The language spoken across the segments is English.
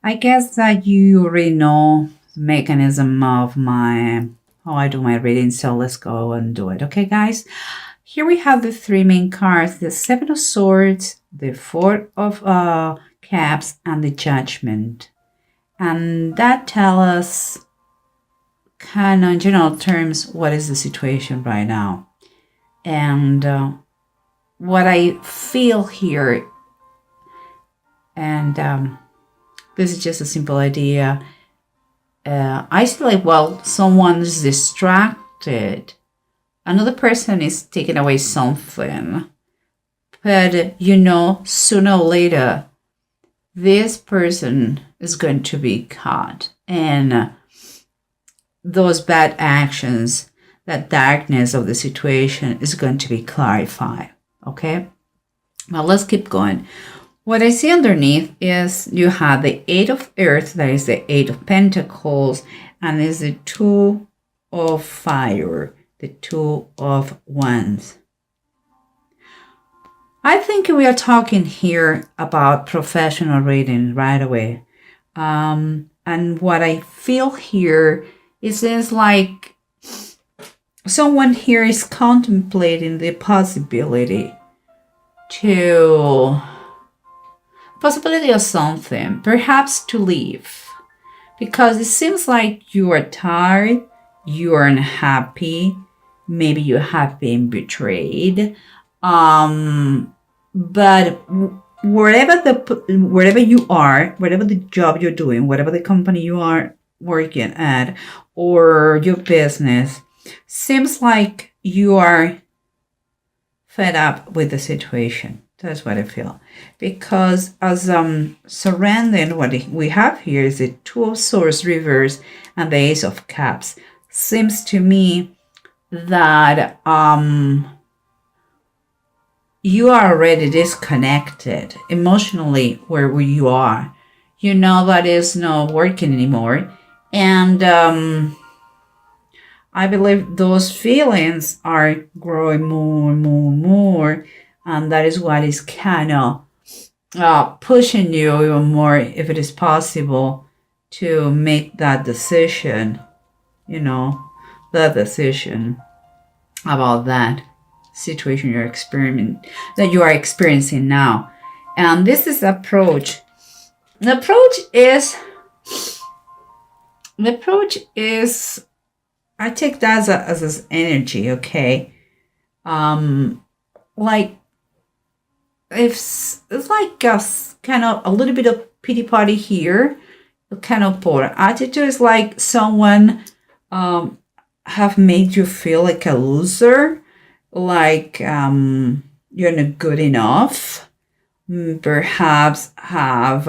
I guess that you already know the mechanism of my how I do my reading, so let's go and do it. Okay, guys? Here we have the three main cards, the Seven of Swords, the Four of Cups, and the Judgment. And that tells us kind of in general terms what is the situation right now. And what I feel here, and this is just a simple idea. I feel like, well, someone is distracted. Another person is taking away something. But, sooner or later, this person is going to be caught. And those bad actions, that darkness of the situation is going to be clarified. Okay? Well, let's keep going. What I see underneath is you have the Eight of Earth, that is the Eight of Pentacles, and is the Two of Fire, the Two of Wands. I think we are talking here about professional reading right away. And what I feel here is like someone here is contemplating the possibility of something, perhaps to leave, because it seems like you are tired, you are unhappy, maybe you have been betrayed, but wherever you are, whatever the job you're doing, whatever the company you are working at, or your business, seems like you are fed up with the situation. That's what I feel. Because as surrounding what we have here is the Two of Swords reverse and the Ace of Cups. Seems to me that you are already disconnected emotionally where you are. You know that is not working anymore. And I believe those feelings are growing more and more and more. And that is what is kind of pushing you even more, if it is possible, to make that decision, the decision about that situation that you are experiencing now. And this is the approach. The approach is I take that as energy, okay? Like, it's like kind of a little bit of pity party here, kind of poor attitude is like someone have made you feel like a loser, like you're not good enough, perhaps have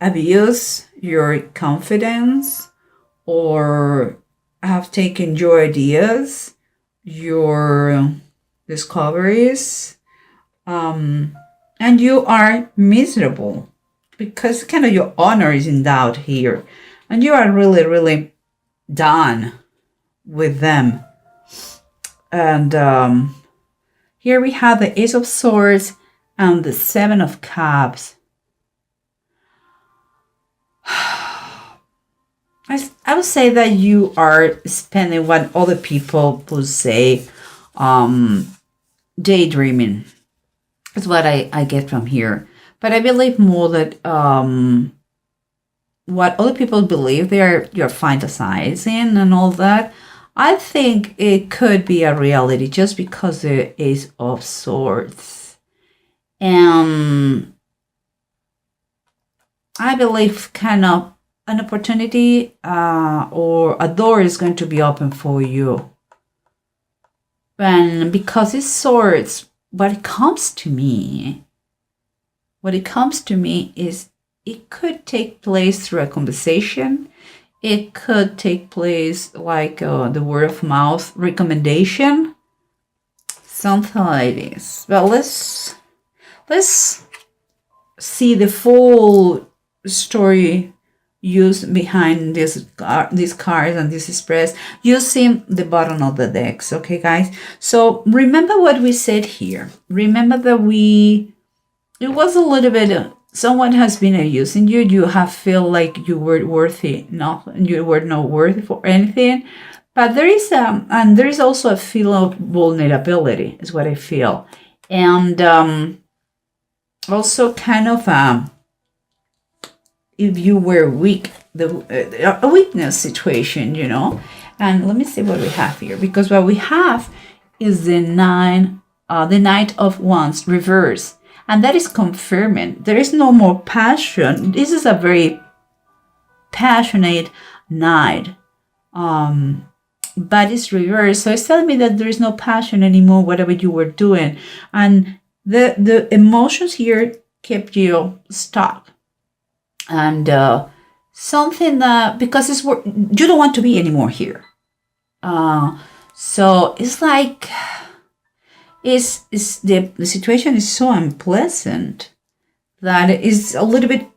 abused your confidence, or have taken your ideas, your discoveries, and you are miserable because kind of your honor is in doubt here, and you are really, really done with them. And here we have the Ace of Swords and the Seven of Cups. I would say that you are spending what other people would say daydreaming. That's what I get from here. But I believe more that what other people believe you're fantasizing and all that, I think it could be a reality just because the Ace of Swords. And I believe kind of an opportunity or a door is going to be open for you. And because it's swords, what it comes to me is it could take place through a conversation. It could take place like the word of mouth recommendation, something like this. But let's see the full story used behind these cards and this express using the bottom of the decks. Okay, guys. So remember what we said here. Remember that it was a little bit someone has been abusing you. You have feel like you were worthy, you were not worthy for anything. But there is and there is also a feel of vulnerability, is what I feel, and also kind of if you were weak, a weakness situation, And let me see what we have here, because what we have is the Knight of Wands reverse. And that is confirming there is no more passion. This is a very passionate knight. But it's reversed. So it's telling me that there is no passion anymore, whatever you were doing. And the emotions here kept you stuck. And something that, because you don't want to be anymore here. So it's like, the situation is so unpleasant that it's a little bit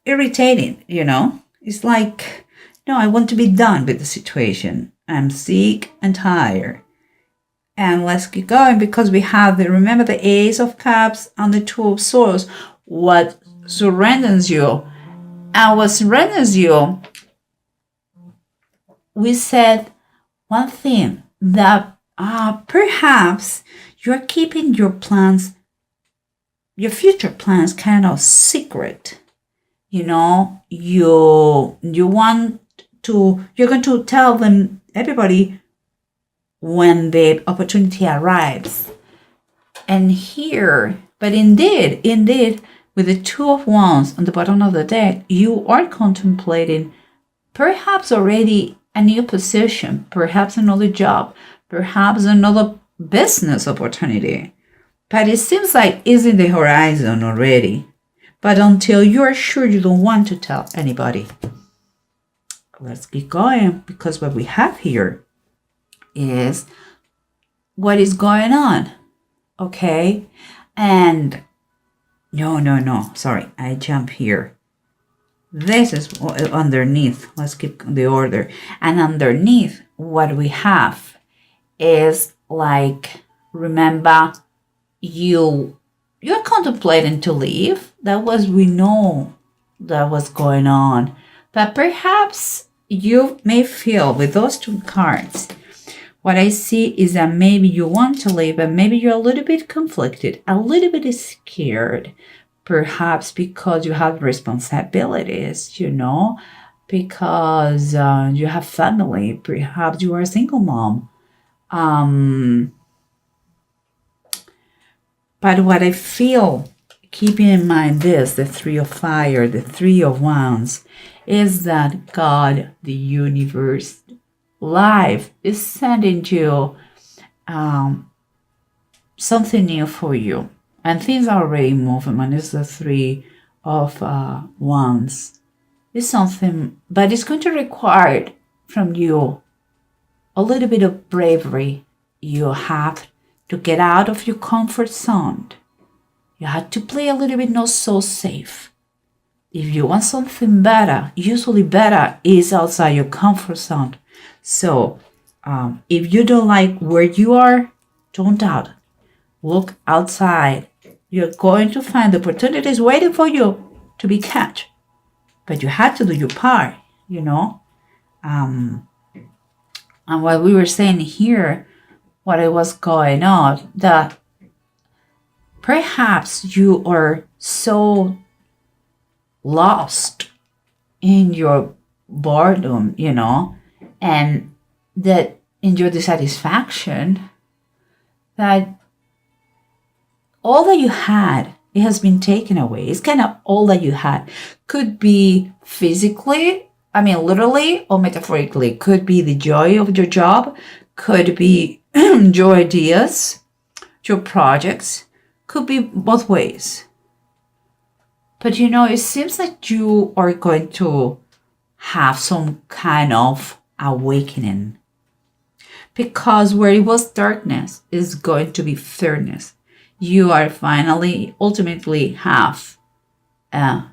irritating, It's like, no, I want to be done with the situation. I'm sick and tired. And let's keep going, because we have remember the Ace of Cups and the Two of Swords. What surrenders you? And what surrenders you, we said one thing, that perhaps you're keeping your plans, your future plans, kind of secret. You want to, you're going to tell them, everybody, when the opportunity arrives. And here, but indeed, with the Two of Wands on the bottom of the deck, you are contemplating perhaps already a new position, perhaps another job, perhaps another business opportunity. But it seems like it's in the horizon already. But until you're sure, you don't want to tell anybody. Let's keep going, because what we have here is what is going on. Okay? And no, sorry, I jump here. This is underneath. Let's keep the order. And underneath, what we have is like, remember, you're contemplating to leave. We know that was going on. But perhaps you may feel with those two cards, what I see is that maybe you want to leave, but maybe you're a little bit conflicted, a little bit scared, perhaps because you have responsibilities, because you have family, perhaps you are a single mom. But what I feel, keeping in mind this, the Three of Fire, the Three of Wands, is that God, the universe, life is sending you something new for you. And things are already moving. And it's the Three of Wands. It's something, but it's going to require from you a little bit of bravery. You have to get out of your comfort zone. You have to play a little bit not so safe. If you want something better, usually better is outside your comfort zone. So if you don't like where you are, don't doubt. Look outside. You're going to find opportunities waiting for you to be catch. But you have to do your part, And what we were saying here, what it was going on, that perhaps you are so lost in your boredom, and that in your dissatisfaction, that all that you had, it has been taken away. It's kind of all that you had. Could be physically, literally or metaphorically. Could be the joy of your job. Could be your ideas, your projects. Could be both ways. But it seems like you are going to have some kind of awakening. Because where it was darkness is going to be fairness. You are ultimately have a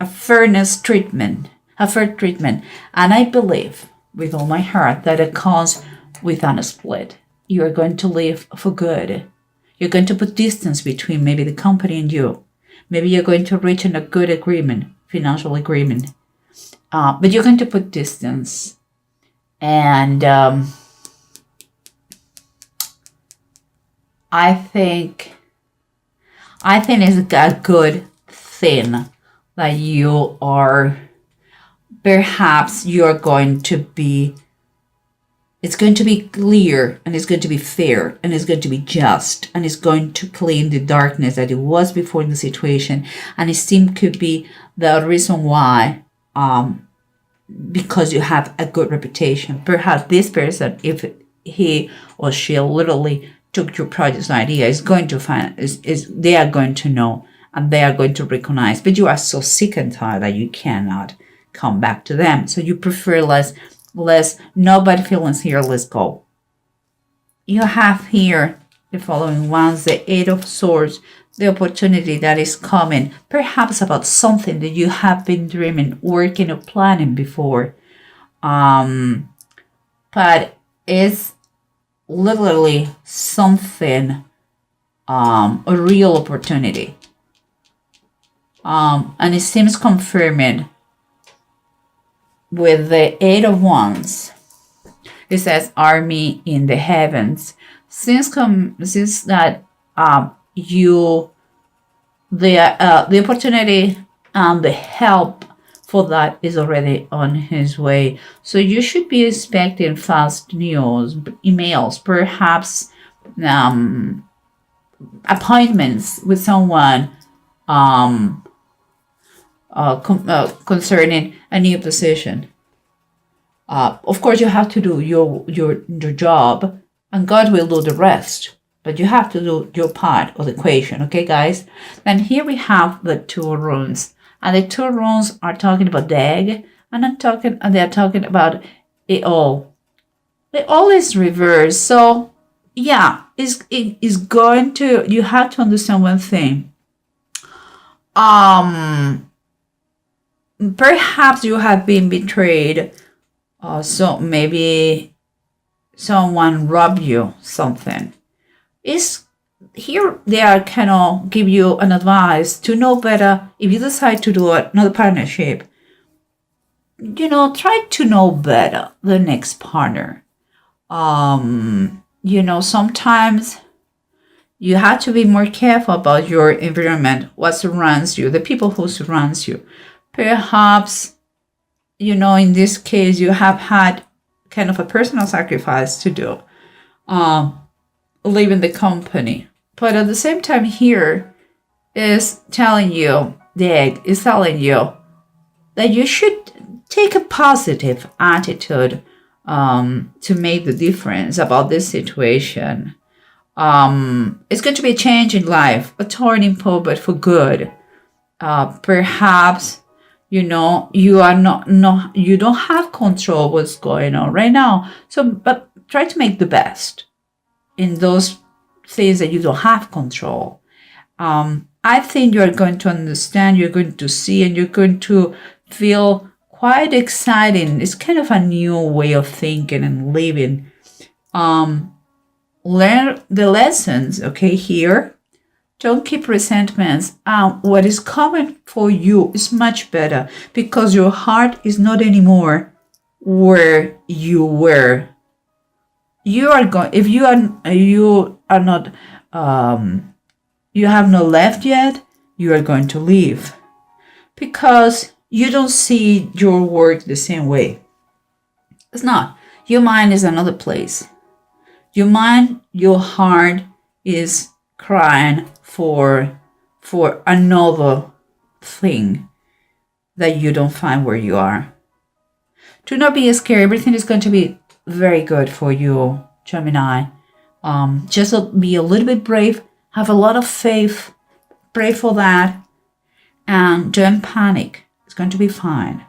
fairness treatment, a fair treatment. And I believe with all my heart that it comes with a split. you are going to leave for good. You're going to put distance between maybe the company and you. Maybe you're going to reach a good agreement, financial agreement. But you're going to put distance. And I think it's a good thing that you are, perhaps you're going to be, it's going to be clear, and it's going to be fair, and it's going to be just, and it's going to clean the darkness that it was before in the situation. And it seemed could be the reason why, because you have a good reputation. Perhaps this person, if he or she literally took your project's idea, is going to find, they are going to know, and they are going to recognize, but you are so sick and tired that you cannot come back to them. So you prefer less, no bad feelings here, let's go. You have here the following ones: the Eight of Swords, the opportunity that is coming, perhaps about something that you have been dreaming, working, or planning before. But it's literally something, a real opportunity. And it seems confirming with the Eight of Wands. It says army in the heavens. Since that the opportunity and the help for that is already on his way. So you should be expecting fast news, emails, perhaps appointments with someone concerning a new position. Of course, you have to do your job, and God will do the rest. But you have to do your part of the equation, okay, guys? Then here we have the two runes, and the two runes are talking about the egg, and they're talking about it all. It all is reversed, so yeah, it is going to. You have to understand one thing. Perhaps you have been betrayed. So maybe someone robbed you something. Is here they are kind of give you an advice to know better. If you decide to do another partnership, try to know better the next partner. Sometimes you have to be more careful about your environment, what surrounds you, the people who surrounds you. Perhaps, in this case, you have had kind of a personal sacrifice to do, leaving the company. But at the same time here is telling you, the egg is telling you that you should take a positive attitude to make the difference about this situation. It's going to be a change in life, a turning point, but for good. Perhaps, you are you don't have control what's going on right now. So, but try to make the best in those things that you don't have control. I think you're going to understand, you're going to see, and you're going to feel quite exciting. It's kind of a new way of thinking and living. Learn the lessons, okay, here. Don't keep resentments. What is coming for you is much better because your heart is not anymore where you were. You are going. If you are not, you have not left yet. You are going to leave because you don't see your work the same way. It's not. Your mind is another place. Your mind, your heart is crying for another thing that you don't find where you are. Do not be scared. Everything is going to be very good for you, Gemini. Just be a little bit brave. Have a lot of faith. Pray for that. And don't panic. It's going to be fine.